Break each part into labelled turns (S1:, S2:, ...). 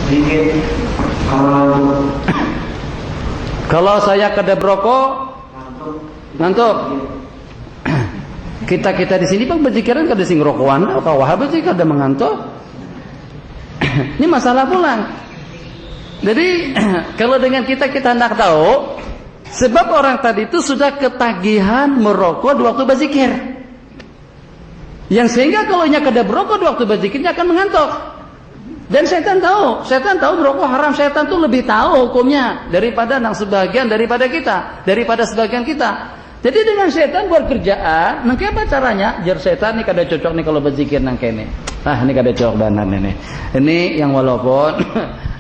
S1: Sedikit
S2: kalau saya kedap rokok ngantuk. Kita di sini Bang berzikiran kada sing rokokan, kalau wahab sih kada mengantuk. Ini masalah pulang. Jadi kalau dengan kita hendak tahu, sebab orang tadi itu sudah ketagihan merokok di waktu berzikir. Yang sehingga kalau nya kada berokok di waktu berzikirnya akan mengantuk. Dan setan tahu merokok haram. Setan tuh lebih tahu hukumnya daripada sebagian kita. Jadi dengan setan buat kerjaan, nangke apa caranya? Jar setan nih kada cocok nih kalau berzikir nangke nih. Ini kada cocok banan ini. Ini yang walaupun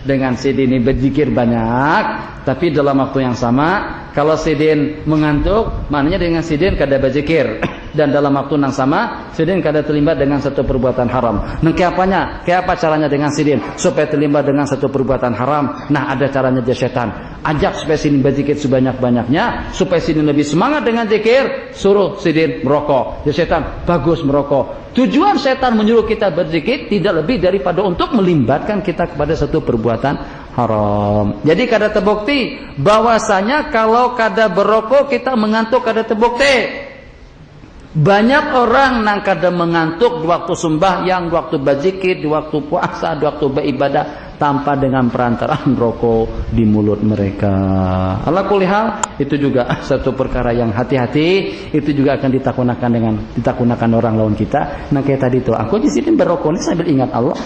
S2: dengan sidin ini berzikir banyak, tapi dalam waktu yang sama kalau sidin mengantuk, maknanya dengan sidin kada berzikir. Dan dalam waktu yang sama sidin kada terlibat dengan satu perbuatan haram. Nangke apanya? Kayak apa caranya dengan sidin supaya terlibat dengan satu perbuatan haram? Nah, ada caranya dia setan. Ajak supaya sidin berzikir sebanyak-banyaknya, supaya sidin lebih semangat dengan zikir, suruh sidin merokok. Dia setan bagus merokok. Tujuan setan menyuruh kita berzikir tidak lebih daripada untuk melibatkan kita kepada satu perbuatan haram. Jadi kada terbukti bahwasanya kalau kada berokok kita mengantuk, kada terbukti. Banyak orang nang kada mengantuk di waktu sembahyang, di waktu berzikir, di waktu puasa, di waktu beribadah tanpa dengan perantaraan rokok di mulut mereka. Ala kulli hal, itu juga satu perkara yang hati-hati, itu juga akan ditakunakan orang lawan kita. Nah kayak tadi tuh, aku di sini berokok ini sambil ingat Allah.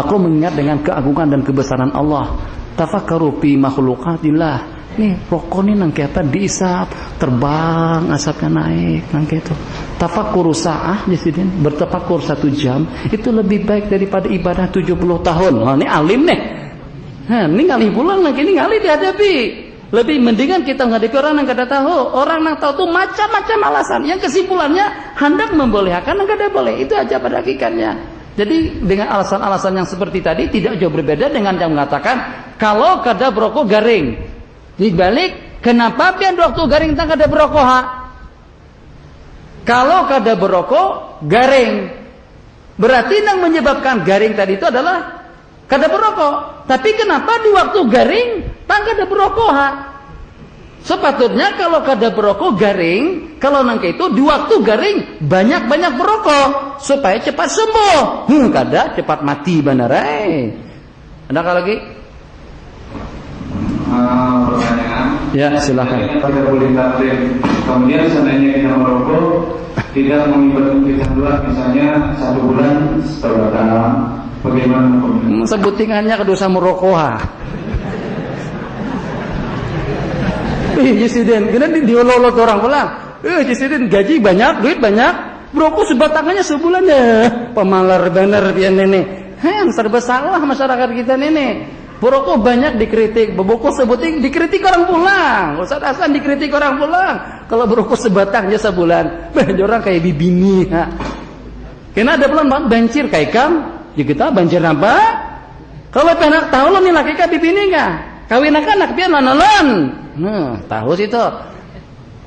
S2: Aku mengingat dengan keagungan dan kebesaran Allah. Tafakkaru fi makhluqatillah. Nih rokok nih nangke apa diisap, terbang asapnya naik nangke itu. Tafakkur sa'ah jasidin, bertafakur 1 jam itu lebih baik daripada ibadah 70 tahun. Wah, ini alim nih. Ini ngalih pulang lagi, ini ngalih dihadapi. Lebih mendingan kita menghadapi orang yang kada tahu. Orang yang tahu tuh macam-macam alasan. Yang kesimpulannya hendak membolehkan yang kada boleh. Itu aja pada hakikatnya. Jadi dengan alasan-alasan yang seperti tadi tidak jauh berbeda dengan yang mengatakan kalau kada berokok garing. Dibalik, kenapa pian waktu garing tak kada berokok? Kalau kada berokok garing, berarti yang menyebabkan garing tadi itu adalah kada berokok. Tapi kenapa di waktu garing tak kada berokok? Sepatutnya kalau kada berokok garing, kalau nangke itu di waktu garing banyak-banyak berokok supaya cepat sembuh. Kada cepat mati benerai. Ada apa lagi?
S1: Pertanyaan.
S2: Ya, silakan.
S1: Pada boleh taklim. Kemudian seandainya kita merokok tidak mengibatkan kita keluar, misalnya 1 bulan setelah bagaimana hukumnya?
S2: Sebutingannya ke dosa merokok. Jesiden, kena diololot orang pulang. Jesiden gaji banyak, duit banyak, merokok sebatangannya sebulan ya. Pemalar bener pian nenek. Serba salah masyarakat kita nenek. Berokok banyak dikritik, berbokok sebuting dikritik orang pulang. Ustaz Hasan dikritik orang pulang. Kalau berokok sebatangnya sebulan, orang kayak bibini. Kena ada pelan banjir kayak kam. Ya kita banjir apa? Kalau penak tahu lo nih laki ka bibini enggak? Kawin anak pian nanolon. Tahu sih itu.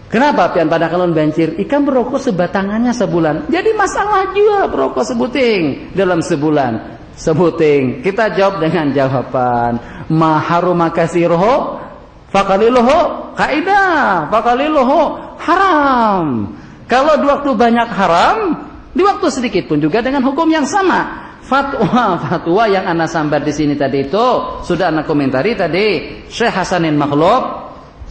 S2: Kenapa pian pada kalon banjir? Ikan berokok sebatangannya sebulan. Jadi masalah juga berokok sebuting dalam sebulan. Sebuting. Kita jawab dengan jawaban maharuma kasiruhu faqaliluhu kaidah faqaliluhu haram. Kalau di waktu banyak haram, di waktu sedikit pun juga dengan hukum yang sama. Fatwa yang ana sambar di sini tadi itu sudah ana komentari tadi. Syekh Hasanin Makhluk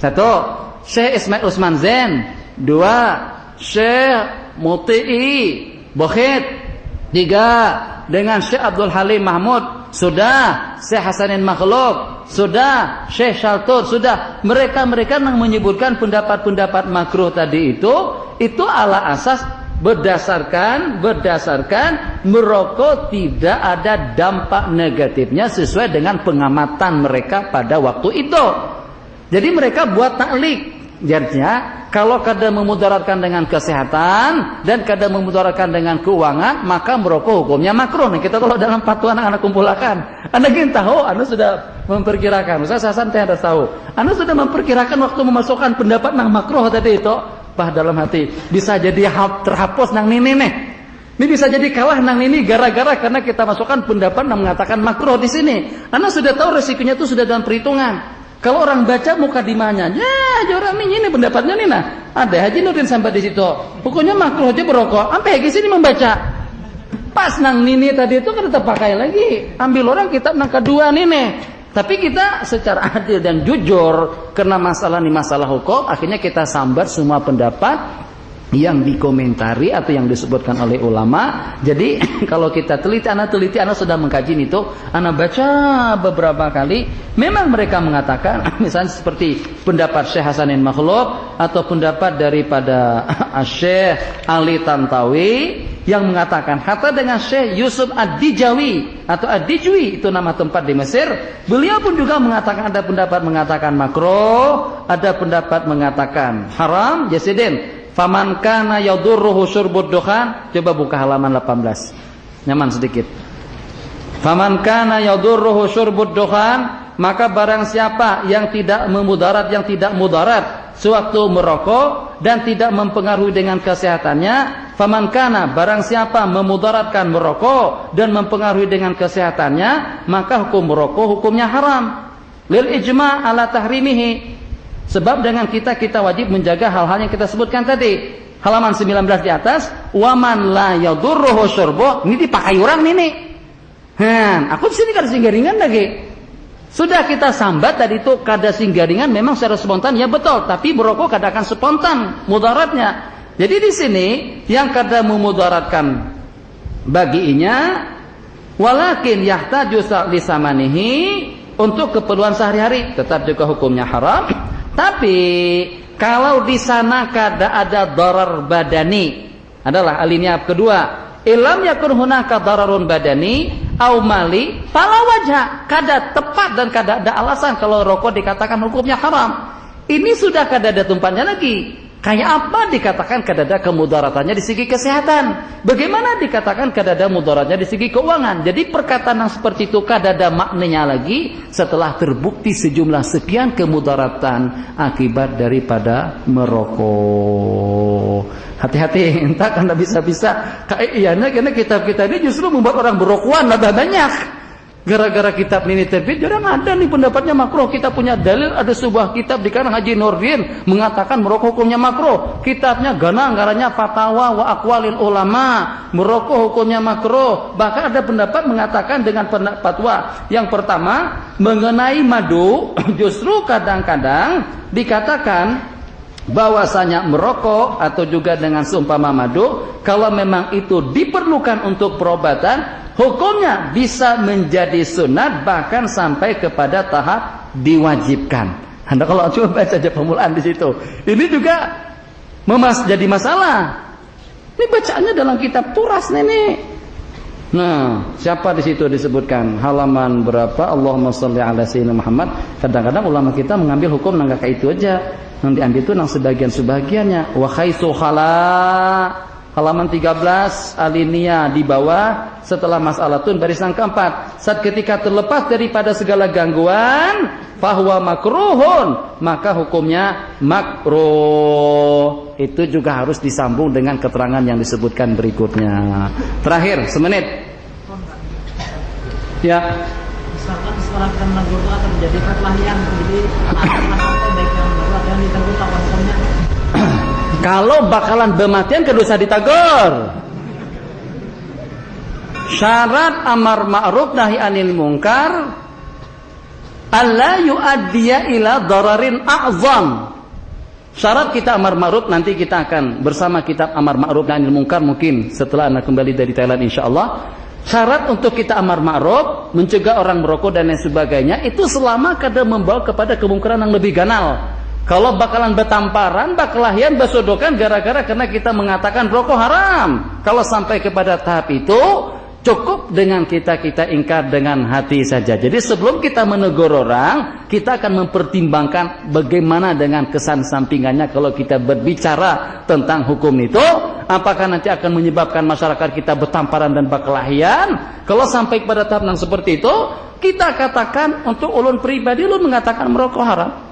S2: 1, Syekh Ismail Usman Zain 2, Syekh Muti'i Bokhit 3, dengan Syekh Abdul Halim Mahmud sudah, Syekh Hasanin Makhluk sudah, Syekh Shaltur sudah. Mereka yang menyebutkan pendapat-pendapat makruh tadi itu ala asas berdasarkan merokok tidak ada dampak negatifnya sesuai dengan pengamatan mereka pada waktu itu. Jadi mereka buat taklik. Jadinya kalau kada memudaratkan dengan kesehatan dan kada memudaratkan dengan keuangan, maka merokok hukumnya makruh. Nah, kita kalau dalam fatwa anak-anak kumpulkan, anda ingin tahu, anda sudah memperkirakan. Ustaz Hasan teh ada tahu. Anda sudah memperkirakan waktu memasukkan pendapat nang makruh tadi itu, bah dalam hati bisa jadi terhapus nang ini nih. Ini bisa jadi kalah nang ini gara-gara karena kita masukkan pendapat yang mengatakan makruh di sini. Anda sudah tahu resikonya itu sudah dalam perhitungan. Kalau orang baca mukadimahnya, ya orang ini pendapatnya nih nah. Ada Haji Nurdin sampai di situ. Pokoknya makruh aja berokok. Sampai di sini membaca. Pas nang nini tadi itu kan tetap pakai lagi. Ambil orang kitab nang kedua nih. Tapi kita secara adil dan jujur karena masalah ini masalah hukum, akhirnya kita sambar semua pendapat yang dikomentari atau yang disebutkan oleh ulama. Jadi kalau kita teliti, anak sudah mengkaji itu, anak baca beberapa kali, memang mereka mengatakan, misalnya seperti pendapat Syekh Hasanin Makhlub atau pendapat daripada Syekh Ali Tantawi yang mengatakan, kata dengan Syekh Yusuf Ad-Dijawi atau Ad-Dijwi, itu nama tempat di Mesir, beliau pun juga mengatakan, ada pendapat mengatakan makruh, ada pendapat mengatakan haram. Jasidin, faman kana yadurruhu syurbud dukhan, coba buka halaman 18. Nyaman sedikit. Faman kana yadurruhu syurbud dukhan, maka barang siapa yang tidak memudarat, yang tidak mudarat sewaktu merokok dan tidak mempengaruhi dengan kesehatannya, faman kana, barang siapa memudaratkan merokok dan mempengaruhi dengan kesehatannya, maka hukum merokok hukumnya haram. Lil ijma' ala tahrimihi, sebab dengan kita wajib menjaga hal-hal yang kita sebutkan tadi. Halaman 19 di atas, waman la yadurruhu syurbuh, ini dipakai orang nih. Aku di sini kada singgaringan lagi. Sudah kita sambat tadi itu kada singgaringan memang secara spontan ya betul, tapi berokok kada akan spontan mudaratnya. Jadi di sini yang kada memudaratkan baginya, walakin yahtaju lisamanihi, untuk keperluan sehari-hari tetap juga hukumnya haram. Tapi kalau di sana kada ada darar badani, adalah alinea kedua, ilam yakun hunaka dararun badani au mali fala wajha, kada tepat dan kada ada alasan kalau rokok dikatakan hukumnya haram. Ini sudah kada ada tumpahnya lagi. Kayak apa dikatakan kada ada kemudaratannya di segi kesehatan? Bagaimana dikatakan kada ada mudaratnya di segi keuangan? Jadi perkataan yang seperti itu kada ada maknanya lagi setelah terbukti sejumlah sekian kemudaratan akibat daripada merokok. Hati-hati, entah karena bisa-bisa kayaknya karena kitab kita ini justru membuat orang berokokan lebih banyak. Gara-gara kitab ini terbit, jarang ada nih pendapatnya makruh. Kita punya dalil, ada sebuah kitab di karangan Haji Nurdin mengatakan merokok hukumnya makruh. Kitabnya garangnya Fatawa wa Aqwalil Ulama, merokok hukumnya makruh. Bahkan ada pendapat mengatakan dengan fatwa yang pertama mengenai madu, justru kadang-kadang dikatakan bahwasanya merokok atau juga dengan seumpama madu, kalau memang itu diperlukan untuk perobatan, hukumnya bisa menjadi sunat bahkan sampai kepada tahap diwajibkan. Anda kalau coba baca saja permulaan di situ, ini juga jadi masalah. Ini bacaannya dalam kitab Turas nih. Nah, siapa di situ disebutkan halaman berapa? Allahumma sholli ala sayyidina Muhammad. Kadang-kadang ulama kita mengambil hukum nang kayak itu aja. Yang diambil itu nang sebagian-sebagiannya. Wa khaisu khala, halaman 13 alinea di bawah setelah mas'alatun barisan keempat. Saat ketika terlepas daripada segala gangguan, fahuwa makruhun, maka hukumnya makruh. Itu juga harus disambung dengan keterangan yang disebutkan berikutnya. Terakhir, semenit. Ya.
S3: Misalkan setelah kita menegur itu akan terjadi perkelahian, jadi anak-anak baik yang baru ada yang ditegur hukumnya.
S2: Kalau bakalan bematian kedosa ditegur. Syarat amar ma'ruf nahi anil munkar alla yu'addiya ila dararin a'zam. Syarat kita amar ma'ruf, nanti kita akan bersama kitab amar ma'ruf nahi anil munkar mungkin setelah anak kembali dari Thailand insyaallah. Syarat untuk kita amar ma'ruf, mencegah orang merokok dan lain sebagainya, itu selama kada membawa kepada kemungkaran yang lebih ganal. Kalau bakalan bertamparan, berkelahian, bersodokan gara-gara karena kita mengatakan rokok haram. Kalau sampai kepada tahap itu, cukup dengan kita ingkar dengan hati saja. Jadi sebelum kita menegur orang, kita akan mempertimbangkan bagaimana dengan kesan sampingannya kalau kita berbicara tentang hukum itu. Apakah nanti akan menyebabkan masyarakat kita bertamparan dan berkelahian? Kalau sampai pada tahap yang seperti itu, kita katakan untuk ulun pribadi, ulun mengatakan merokok haram.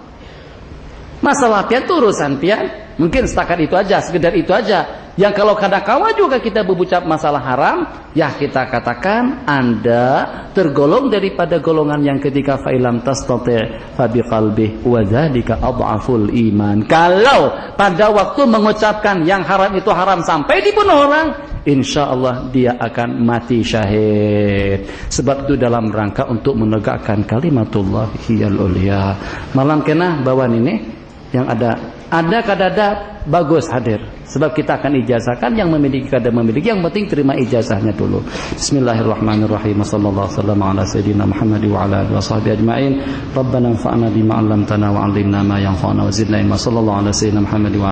S2: Masalah pian itu urusan pian. Mungkin setakat itu aja, sekedar itu aja. Yang kalau kadang-kala juga kita berucap masalah haram, ya kita katakan Anda tergolong daripada golongan yang ketiga, fa'ilam tastati' fa biqalbih wa dzalika adhaful iman. Kalau pada waktu mengucapkan yang haram itu haram sampai dibunuh orang, insya Allah dia akan mati syahid. Sebab itu dalam rangka untuk menegakkan kalimatullah hiyal ulia. Malam kena bawan ini yang ada kadada bagus hadir. Sebab kita akan ijazahkan, yang memiliki kada memiliki, yang penting terima ijazahnya dulu. Bismillahirrahmanirrahim. Sallallahu alaihi wasallam ala sayyidina Muhammad wa ala alihi washabbihi ajmain. Rabbana anfa'na bima 'allamtana wa 'allimna ma yanfa'una wa zidna ilma. Sallallahu ala sayyidina Muhammad wa